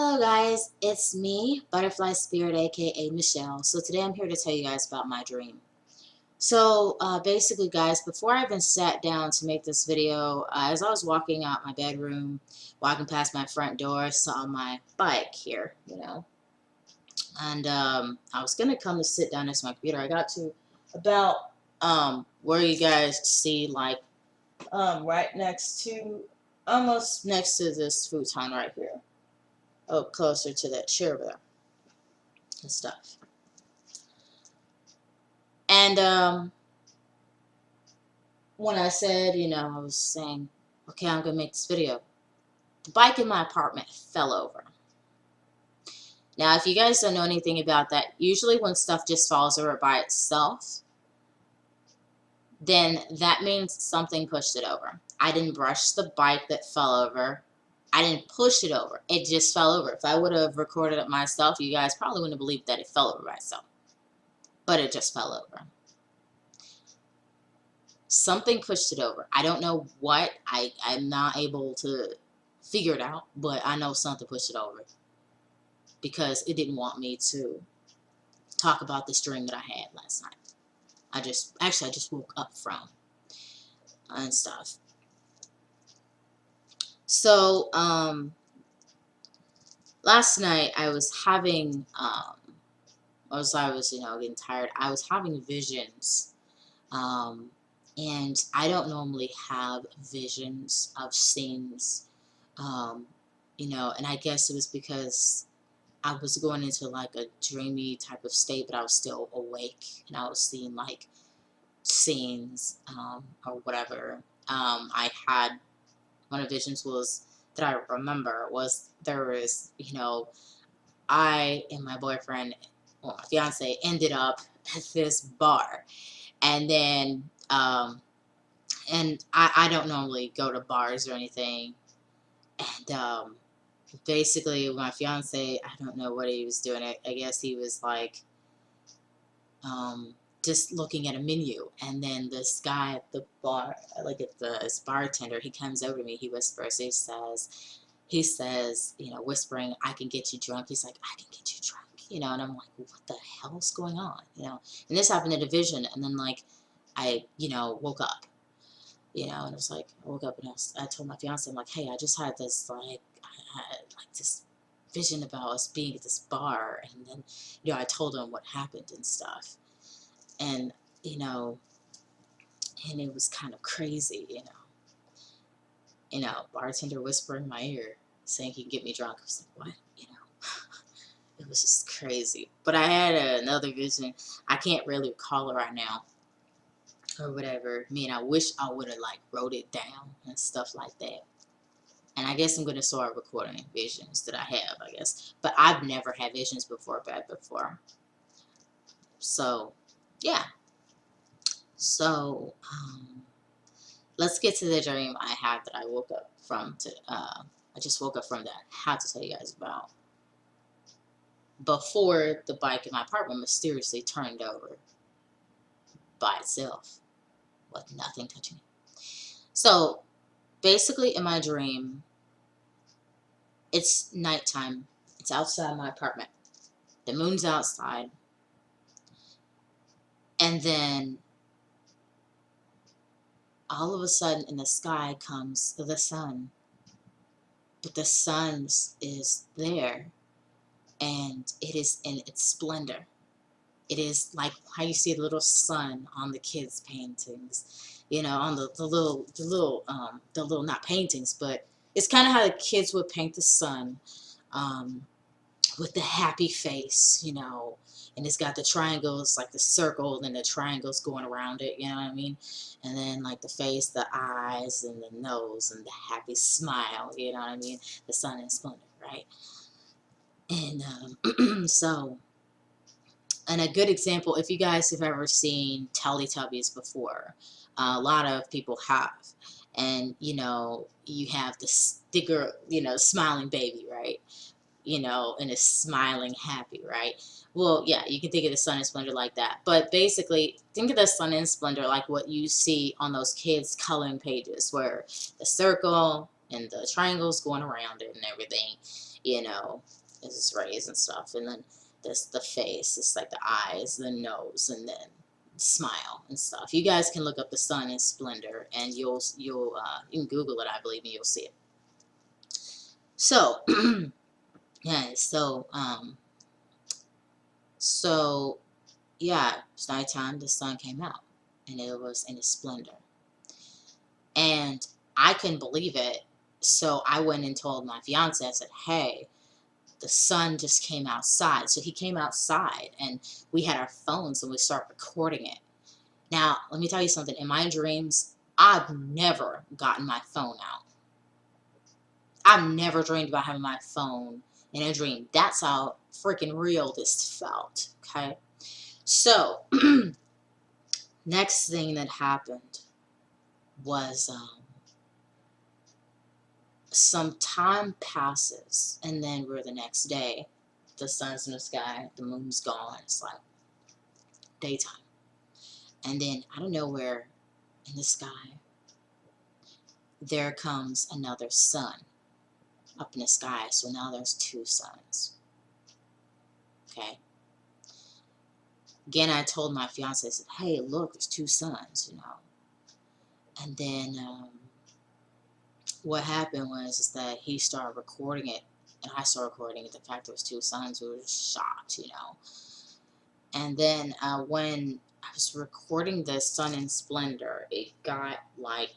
Hello guys, it's me, Butterfly Spirit aka Michelle. So today I'm here to tell you guys about my dream. So basically guys, before I even sat down to make this video, as I was walking out my bedroom, walking past my front door, I saw my bike here, and I was gonna come to sit down next to my computer. I got to about where you guys see like right next to, almost next to this futon right here. Oh, closer to that chair there and stuff. And when I said, I was saying, okay, I'm gonna make this video. The bike in my apartment fell over. Now, if you guys don't know anything about that, usually when stuff just falls over by itself, then that means something pushed it over. I didn't brush the bike that fell over. I didn't push it over. It just fell over. If I would have recorded it myself, you guys probably wouldn't have believed that it fell over by itself. But it just fell over. Something pushed it over. I don't know what. I'm not able to figure it out, but I know something pushed it over because it didn't want me to talk about this dream that I had last night. I just woke up from and stuff. So, last night I was having, as I was, getting tired, I was having visions. And I don't normally have visions of scenes, and I guess it was because I was going into like a dreamy type of state, but I was still awake, and I was seeing like scenes, or whatever. I had one of the visions was that I remember was there was, I and my boyfriend, well, my fiance, ended up at this bar, and then and I don't normally go to bars or anything, and basically my fiance, I don't know what he was doing. I guess he was like just looking at a menu, and then this guy at the bar, like at this bartender, he comes over to me, he whispers, he says, whispering, "I can get you drunk." He's like, "I can get you drunk," and I'm like, what the hell's going on, and this happened in a vision, and then like I, woke up, and it was like, I woke up and I told my fiance, I'm like, "Hey, I just had this, I had like this vision about us being at this bar," and then, I told him what happened and stuff, and, and it was kind of crazy, bartender whispering in my ear, saying he can get me drunk. I was like, what, it was just crazy. But I had another vision, I can't really recall it right now, or whatever. I mean, I wish I would have like wrote it down and stuff like that. And I guess I'm gonna start recording visions that I have, I guess. But I've never had visions before, So, yeah. So, let's get to the dream I had that I woke up from. I just woke up from that. I have to tell you guys about before the bike in my apartment mysteriously turned over by itself with nothing touching it. So, basically, in my dream, it's nighttime. It's outside my apartment. The moon's outside. And then all of a sudden in the sky comes the sun. But the sun is there, and it is in its splendor. It is like how you see the little sun on the kids' paintings, on the little not paintings, but it's kind of how the kids would paint the sun, with the happy face, and it's got the triangles, like the circle, and then the triangles going around it, you know what I mean? And then like the face, the eyes, and the nose, and the happy smile, you know what I mean? The sun and splendor, right? And so, and a good example, if you guys have ever seen Teletubbies before, a lot of people have, and you have the sticker, smiling baby, right? And is smiling happy, right? Well, yeah, you can think of the sun and splendor like that. But basically, think of the sun and splendor like what you see on those kids' coloring pages, where the circle and the triangles going around it and everything. you know, it's rays and stuff, and then this the face, it's like the eyes, the nose, and then smile and stuff. You guys can look up the sun in splendor, and you can Google it, I believe, and you'll see it. So yeah, so yeah, it's nighttime. The sun came out, and it was in its splendor, and I couldn't believe it. So I went and told my fiance. I said, "Hey, the sun just came outside." So he came outside, and we had our phones, and we started recording it. Now, let me tell you something. In my dreams, I've never gotten my phone out. I've never dreamed about having my phone in a dream. That's how freaking real this felt. Okay. So, next thing that happened was some time passes, and then we're the next day. The sun's in the sky, the moon's gone. It's like daytime. And then out of nowhere in the sky, there comes another sun up in the sky. So now there's two suns. Okay. Again, I told my fiance, I said, "Hey, look, there's two suns, you know." And then what happened was is that he started recording it, and I started recording it. The fact there was two suns, we were shocked, you know. And then when I was recording the sun in splendor, it got like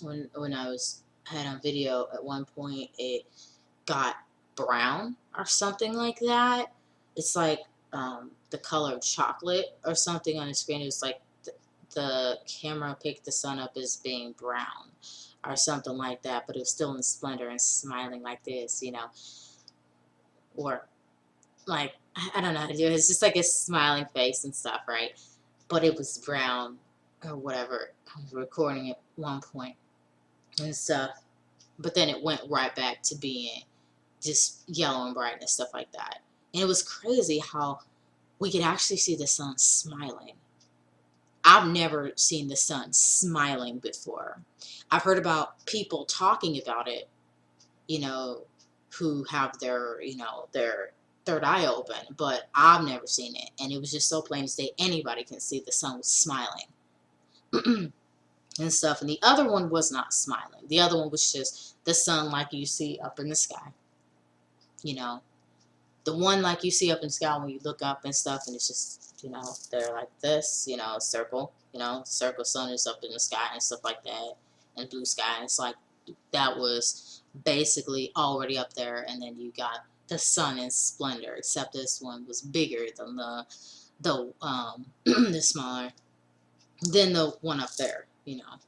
when I was had on video at one point, it got brown or something like that. It's like the color of chocolate or something on the screen. It was like the camera picked the sun up as being brown or something like that, but it was still in splendor and smiling like this, you know, or like I don't know how to do it. It's just like a smiling face and stuff, right? But it was brown or whatever. I was recording at one point and stuff, but then it went right back to being just yellow and bright and stuff like that. And it was crazy how we could actually see the sun smiling. I've never seen the sun smiling before. I've heard about people talking about it, you know, who have their, you know, their third eye open, but I've never seen it. And it was just so plain as day. Anybody can see the sun was smiling and stuff. And the other one was not smiling. The other one was just the sun like you see up in the sky, you know. The one like you see up in the sky when you look up and stuff, and it's just, you know, they're like this, you know, circle, you know, circle sun is up in the sky and stuff like that, and blue sky. It's like that was basically already up there, and then you got the sun in splendor, except this one was bigger than the the smaller than the one up there, you know,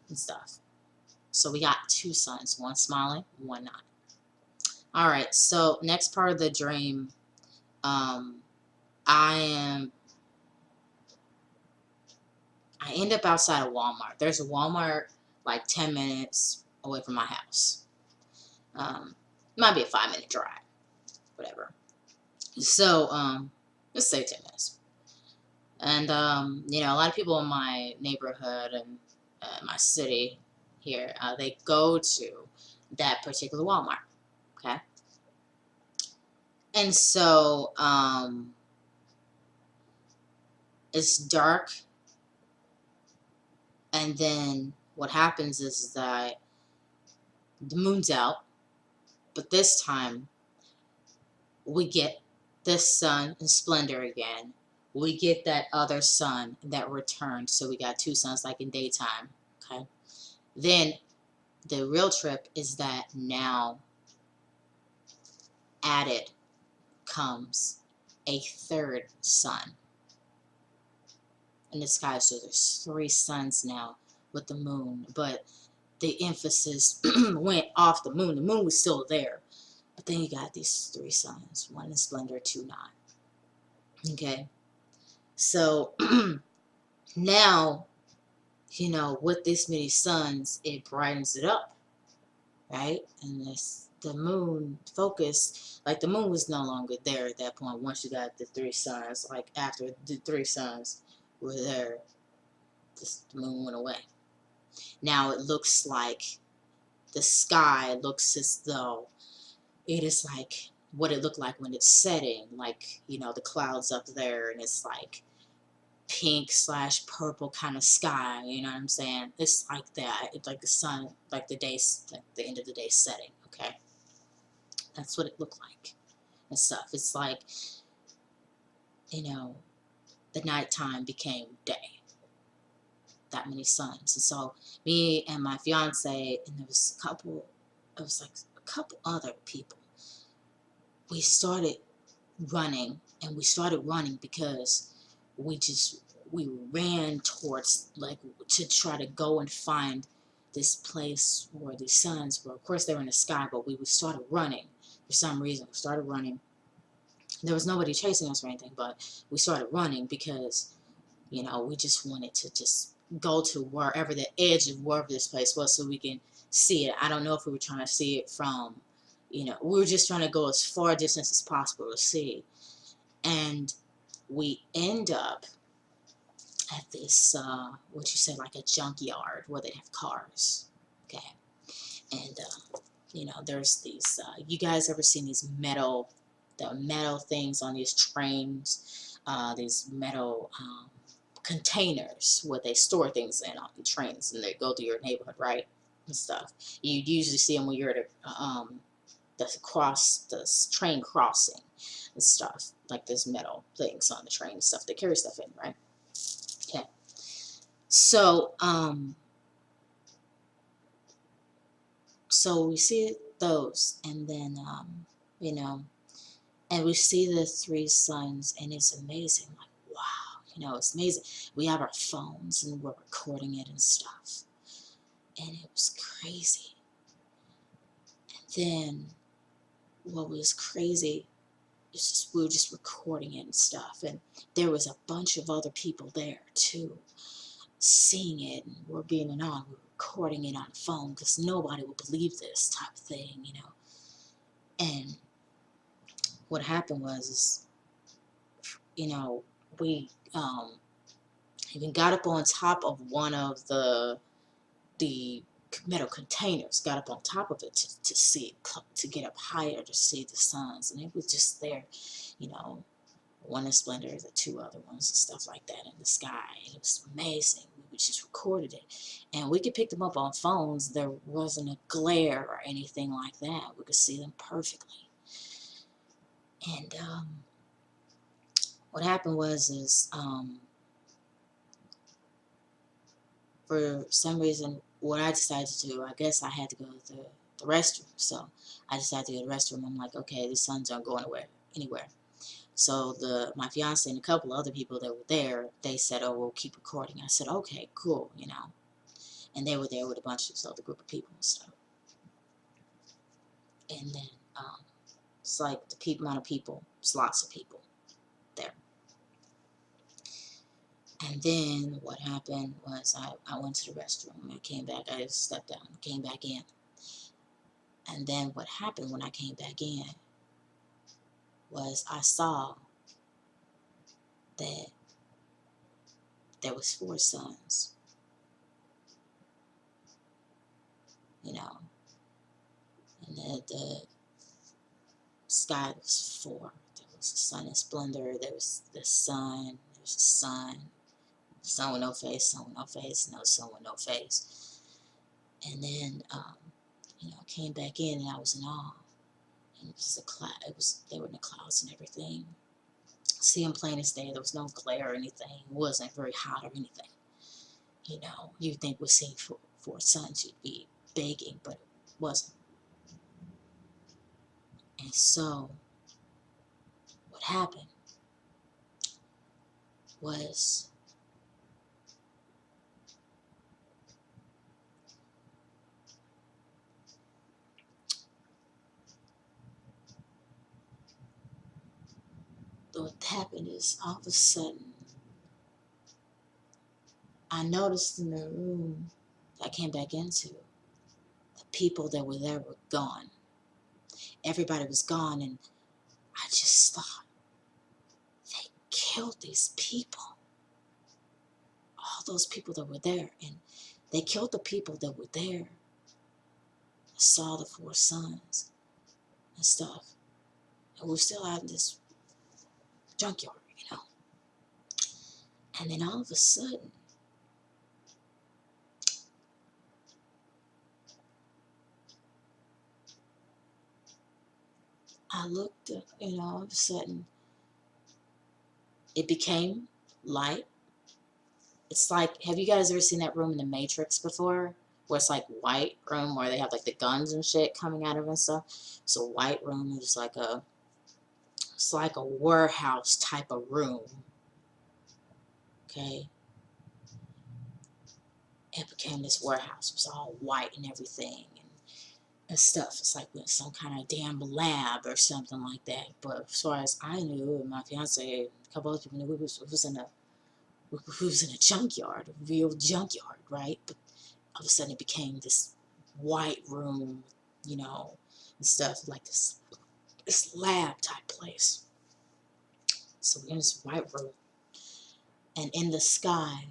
and stuff. So we got two suns, one smiling, one not. All right, so next part of the dream, I end up outside of Walmart. There's a Walmart like 10 minutes away from my house. Might be a 5-minute drive, whatever. So, let's say 10 minutes. And, you know, a lot of people in my neighborhood and my city here, they go to that particular Walmart, okay? And so, it's dark, and then what happens is that the moon's out, but this time we get this sun in splendor again. We get that other sun that returned, so we got two suns like in daytime, okay? Then the real trip is that now added comes a third sun in the sky. So there's three suns now with the moon, but the emphasis went off the moon. The moon was still there, but then you got these three suns, one in splendor, two not. Okay, so now, you know, with this many suns, it brightens it up, right? And the moon focus, like the moon was no longer there at that point. Once you got the three suns, like after the three suns were there, the moon went away. Now it looks like the sky looks as though it is like what it looked like when it's setting, like, you know, the clouds up there, and it's like pink slash purple kind of sky, you know what I'm saying? It's like that. It's like the sun, like the day's, like the end of the day setting, okay? That's what it looked like and stuff. It's like, you know, the nighttime became day. That many suns. And so me and my fiance, and there was a couple, it was like a couple other people, we started running, and we started running because we ran towards, like, to try to go and find this place where the suns were. Of course they were in the sky, but we started running for some reason. We started running. There was nobody chasing us or anything, but we started running because, you know, we just wanted to just go to wherever the edge of wherever this place was so we can see it. I don't know if we were trying to see it from, you know, we were just trying to go as far distance as possible to see. And we end up at this, what you say, like a junkyard where they have cars. Okay. And, you know, there's these, you guys ever seen these the metal things on these trains, these metal, containers where they store things in on the trains, and they go through your neighborhood, right, and stuff. You usually see them when you're at the train crossing and stuff, like this metal things on the train and stuff. They carry stuff in, right? Okay. So so we see those, and then you know, and we see the three suns, and it's amazing. Like, wow, you know, it's amazing. We have our phones and we're recording it and stuff, and it was crazy. And then what was crazy is just we were just recording it and stuff, and there was a bunch of other people there too, seeing it, and we're being in awe. We're recording it on phone because nobody would believe this type of thing, you know. And what happened was, is, you know, we even got up on top of one of the metal containers, got up on top of it to see, to get up higher to see the suns, and it was just there, you know, one in splendor, the two other ones and stuff like that in the sky. It was amazing. We just recorded it, and we could pick them up on phones. There wasn't a glare or anything like that. We could see them perfectly. And what happened was, is for some reason, what I decided to do, I guess I had to go to the restroom. So I decided to go to the restroom. I'm like, okay, the suns aren't going anywhere. So my fiance and a couple other people that were there, they said, oh, we'll keep recording. I said, okay, cool, you know. And they were there with a bunch of this other group of people and stuff. And then it's like the amount of people, it's lots of people there. And then what happened was I went to the restroom. I came back. I stepped out and came back in. And then what happened when I came back in was I saw that there was 4 suns, you know, and the sky was 4. There was the sun in splendor. There was the sun. There was the sun. Sun with no face. Sun with no face. No sun with no face. And then, you know, I came back in and I was in awe. And it was they were in the clouds and everything. See them plain as day. There was no glare or anything. It wasn't very hot or anything. You know, you'd think with seeing 4 suns you'd be begging, but it wasn't. And so what happened was what happened is all of a sudden I noticed in the room that I came back into, the people that were there were gone. Everybody was gone, and I just thought, they killed these people. All those people that were there, and they killed the people that were there saw the four sons and stuff. And we're still out in this junkyard, you know. And then all of a sudden, I looked up, you know, all of a sudden, it became light. It's like, have you guys ever seen that room in the Matrix before? Where it's like white room where they have like the guns and shit coming out of it and stuff. It's a white room. It's like a warehouse type of room. Okay. It became this warehouse. It was all white and everything and stuff. It's like some kind of damn lab or something like that. But as far as I knew, and my fiance, a couple other people knew, it was in a junkyard, a real junkyard, right? But all of a sudden it became this white room, you know, and stuff, like this lab type place. So we're in this white room, and in the sky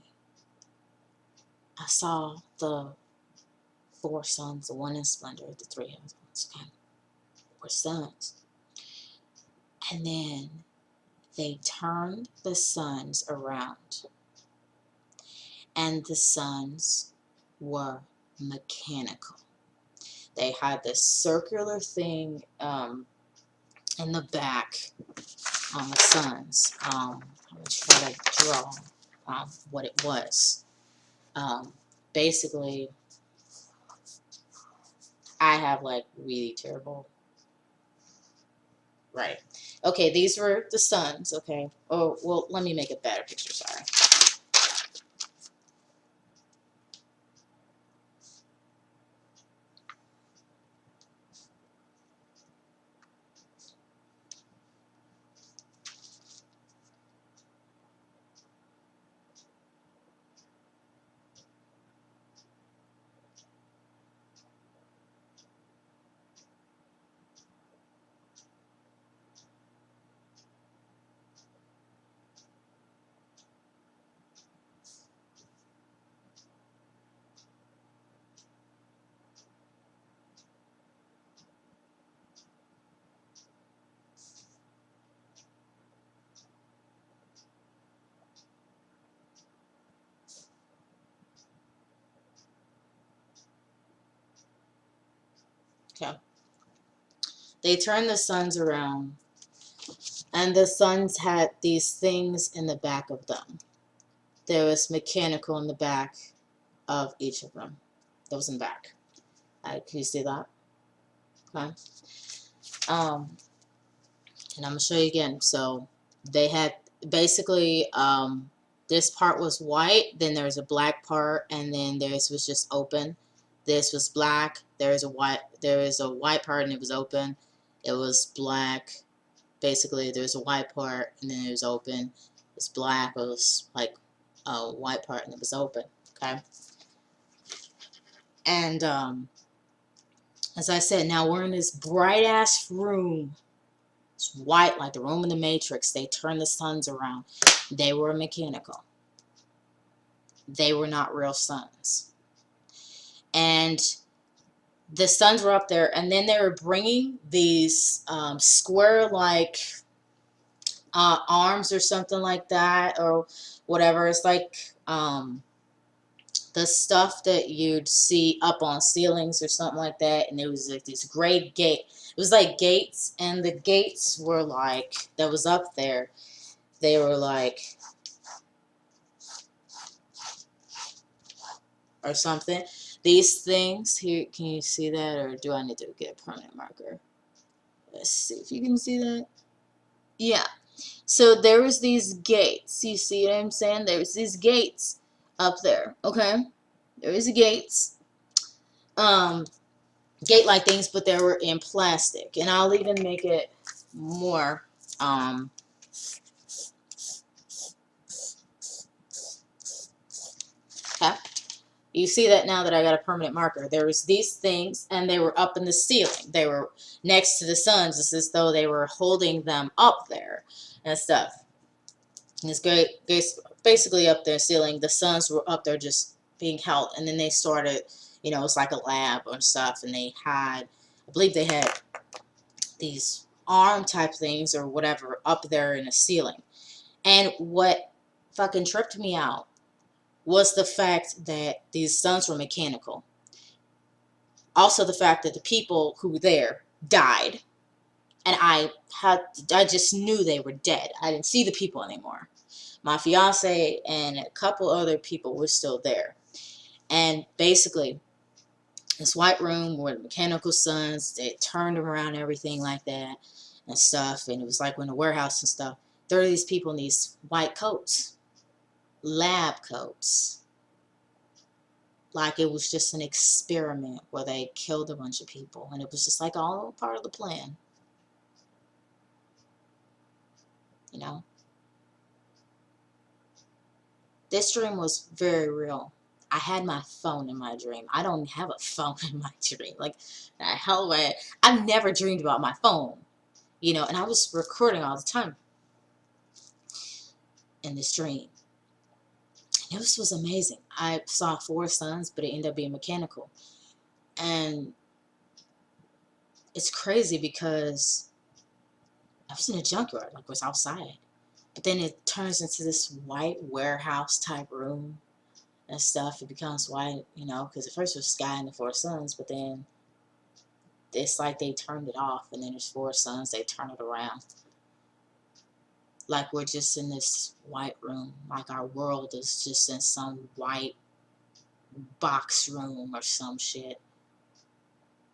I saw the four sons, the one in splendor, the three husbands, okay? Four sons. And then they turned the sons around, and the sons were mechanical. They had this circular thing in the back on the sons. I'm going to try to draw what it was. Basically, I have like really terrible. Right. Okay, these were the sons, okay. Oh, well, let me make a better picture, sorry. Okay. They turned the sons around, and the sons had these things in the back of them. There was mechanical in the back of each of them. That was in the back. Can you see that? Okay. And I'm going to show you again. So they had basically, this part was white, then there was a black part, and then this was just open. This was black. There is a white part, and it was open. It was black. Basically, there was a white part, and then it was open. It's black. It was like a white part, and it was open. Okay. And as I said, now we're in this bright ass room. It's white, like the room in the Matrix. They turned the sons around. They were mechanical. They were not real sons. And the sons were up there, and then they were bringing these square-like arms or something like that, or whatever. It's like the stuff that you'd see up on ceilings or something like that, and there was like this great gate. It was like gates, and the gates were like, that was up there, they were like, or something. These things here, can you see that, or do I need to get a permanent marker? Let's see if you can see that. Yeah. So there was these gates. You see what I'm saying? There's these gates up there. Okay. There is gates. Gate-like things, but they were in plastic. And I'll even make it more. Okay. You see that now that I got a permanent marker. There was these things, and they were up in the ceiling. They were next to the sons. It's as though they were holding them up there and stuff. And it's great, basically up there ceiling. The sons were up there just being held, and then they started, You know, it's like a lab and stuff, and they had, I believe they had these arm type things or whatever up there in the ceiling. And what fucking tripped me out was the fact that these stunts were mechanical. Also the fact that the people who were there died. And I just knew they were dead. I didn't see the people anymore. My fiance and a couple other people were still there. And basically, this white room where the mechanical suns, they turned them around and everything like that and stuff. And it was like when the warehouse and stuff. There are these people in these white coats, lab coats. Like it was just an experiment where they killed a bunch of people. And it was just like all part of the plan. You know? This dream was very real. I had my phone in my dream. I don't have a phone in my dream. Like, the hell, I've never dreamed about my phone. You know, and I was recording all the time in this dream. And this was amazing. I saw 4 suns, but it ended up being mechanical. And it's crazy because I was in a junkyard, like I was outside. But then it turns into this white warehouse type room and stuff. It becomes white, you know, because at first it was sky and the 4 suns, but then it's like they turned it off, and then there's 4 suns, they turn it around. Like we're just in this white room, like our world is just in some white box room or some shit.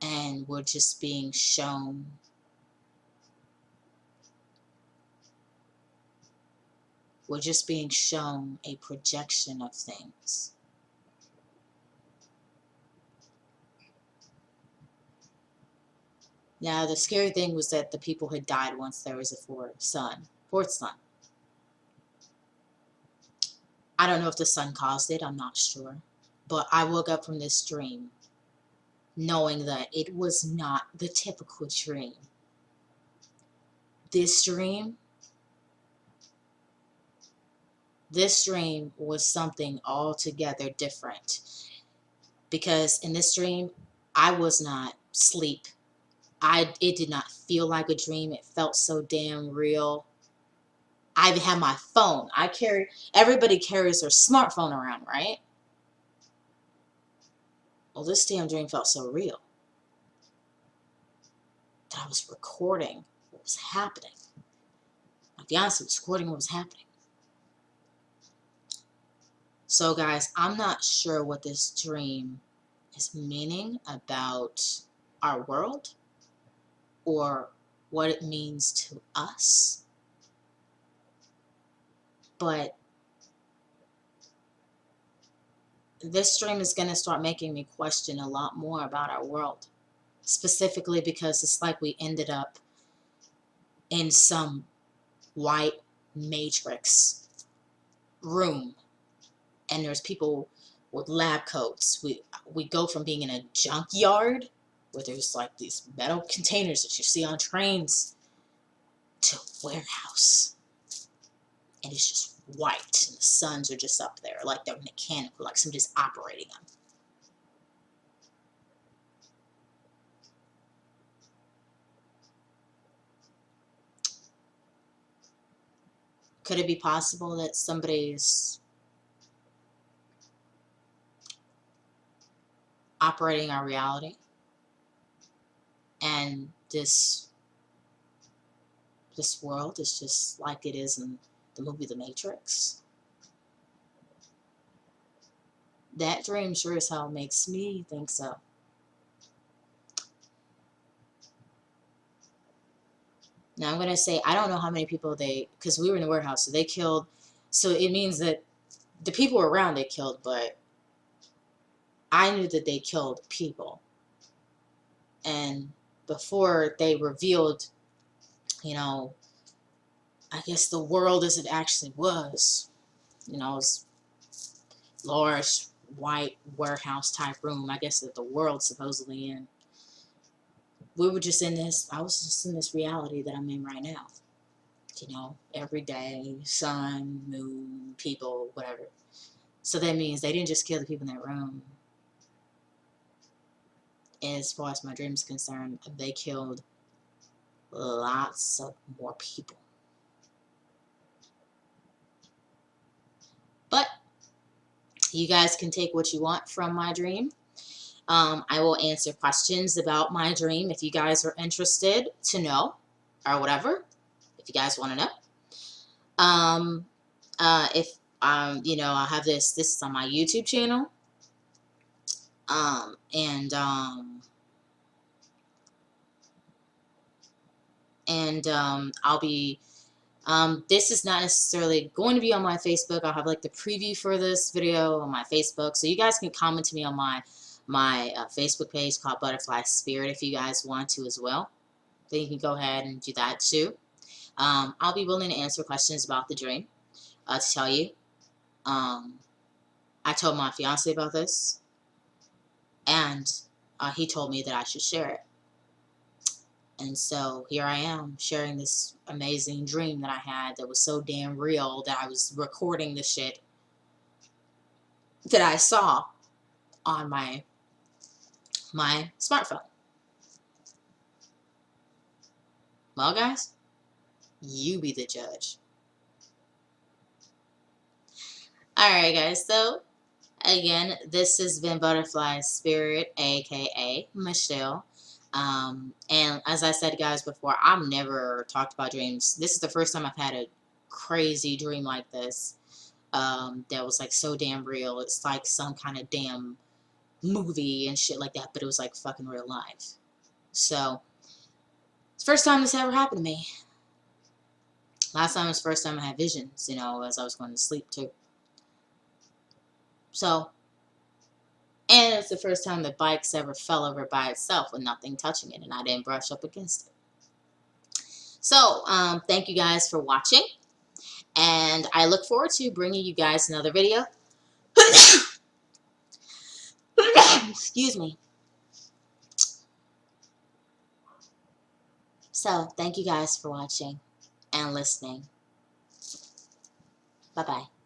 And we're just being shown a projection of things. Now, the scary thing was that the people had died once there was a fourth sun. I don't know if the sun caused it, I'm not sure. But I woke up from this dream knowing that it was not the typical dream. This dream was something altogether different. Because in this dream, I was not asleep. It did not feel like a dream. It felt so damn real. I even had my phone. Everybody carries their smartphone around, right? Well, this damn dream felt so real that I was recording what was happening. My fiance was recording what was happening. So guys, I'm not sure what this dream is meaning about our world or what it means to us. But this dream is going to start making me question a lot more about our world. Specifically because it's like we ended up in some white matrix room. And there's people with lab coats. We go from being in a junkyard where there's like these metal containers that you see on trains to a warehouse. And it's just white, and the suns are just up there, like they're mechanical, like somebody's operating them. Could it be possible that somebody's operating our reality, and this world is just like it is in the movie The Matrix? That dream sure as hell makes me think so. Now I'm going to say, I don't know how many people because we were in the warehouse, so they killed, so it means that the people around they killed, but I knew that they killed people. And before they revealed, you know, I guess the world as it actually was, you know, it was large white warehouse type room, I guess that the world's supposedly in. I was just in this reality that I'm in right now. You know, every day, sun, moon, people, whatever. So that means they didn't just kill the people in that room. as far as my dream is concerned, they killed lots of more people. But you guys can take what you want from my dream. I will answer questions about my dream if you guys are interested to know, or whatever, if you guys want to know. If I have this is on my YouTube channel. And I'll be, this is not necessarily going to be on my Facebook. I'll have like the preview for this video on my Facebook, so you guys can comment to me on my Facebook page called Butterfly Spirit if you guys want to as well. Then you can go ahead and do that too. I'll be willing to answer questions about the dream. To tell you, I told my fiance about this, and he told me that I should share it. And so here I am sharing this amazing dream that I had that was so damn real that I was recording the shit that I saw on my smartphone. Well, guys, you be the judge. Alright, guys, so again, this has been Butterfly Spirit, aka Michelle. And as I said, guys, before, I've never talked about dreams. This is the first time I've had a crazy dream like this. That was like so damn real. It's like some kind of damn movie and shit like that, but it was like fucking real life. So, it's the first time this ever happened to me. Last time was the first time I had visions, as I was going to sleep too. So, and it's the first time the bikes ever fell over by itself with nothing touching it, and I didn't brush up against it. So, thank you guys for watching, and I look forward to bringing you guys another video. Excuse me. So, thank you guys for watching and listening. Bye-bye.